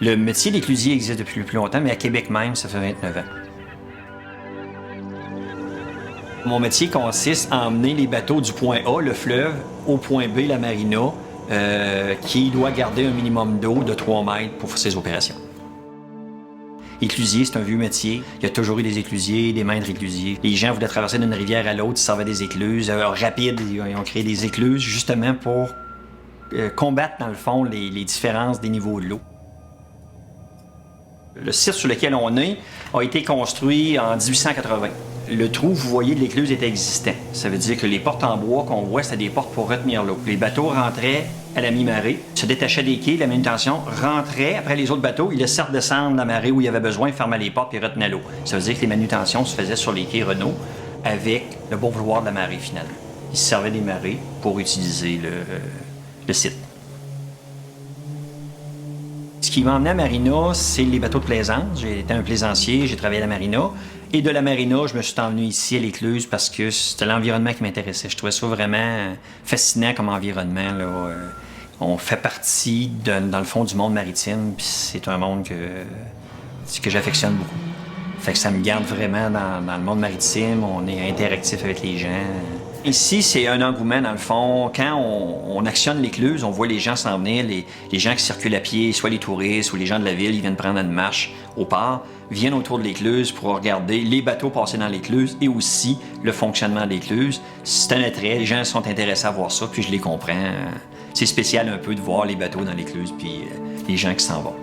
Le métier d'éclusier existe depuis plus longtemps, mais à Québec même, ça fait 29 ans. Mon métier consiste à emmener les bateaux du point A, le fleuve, au point B, la marina, qui doit garder un minimum d'eau de 3 mètres pour faire ses opérations. Éclusier, c'est un vieux métier. Il y a toujours eu des éclusiers, des maîtres éclusiers. Les gens voulaient traverser d'une rivière à l'autre, ils servaient des écluses. Rapides, ils ont créé des écluses justement pour combattre, dans le fond, les différences des niveaux de l'eau. Le site sur lequel on est a été construit en 1880. Le trou, vous voyez, de l'écluse était existant. Ça veut dire que les portes en bois qu'on voit, c'était des portes pour retenir l'eau. Les bateaux rentraient à la mi-marée, se détachaient des quais, la manutention rentrait. Après les autres bateaux, ils laissaient redescendre la marée où il y avait besoin, fermaient les portes et retenaient l'eau. Ça veut dire que les manutentions se faisaient sur les quais Renault avec le bon vouloir de la marée, finalement. Ils se servaient des marées pour utiliser le site. Ce qui m'a emmené à Marina, c'est les bateaux de plaisance. J'ai été un plaisancier, j'ai travaillé à la Marina. Et de la Marina, je me suis envenu ici à l'Écluse parce que c'était l'environnement qui m'intéressait. Je trouvais ça vraiment fascinant comme environnement, là. On fait partie, dans le fond, du monde maritime, puis c'est un monde que j'affectionne beaucoup. Fait que ça me garde vraiment dans le monde maritime. On est interactif avec les gens. Ici, c'est un engouement, dans le fond. Quand on actionne l'écluse, on voit les gens s'en venir, les gens qui circulent à pied, soit les touristes ou les gens de la ville, ils viennent prendre une marche au port, viennent autour de l'écluse pour regarder les bateaux passer dans l'écluse et aussi le fonctionnement de l'écluse. C'est un attrait, les gens sont intéressés à voir ça, puis je les comprends. C'est spécial un peu de voir les bateaux dans l'écluse, puis les gens qui s'en vont.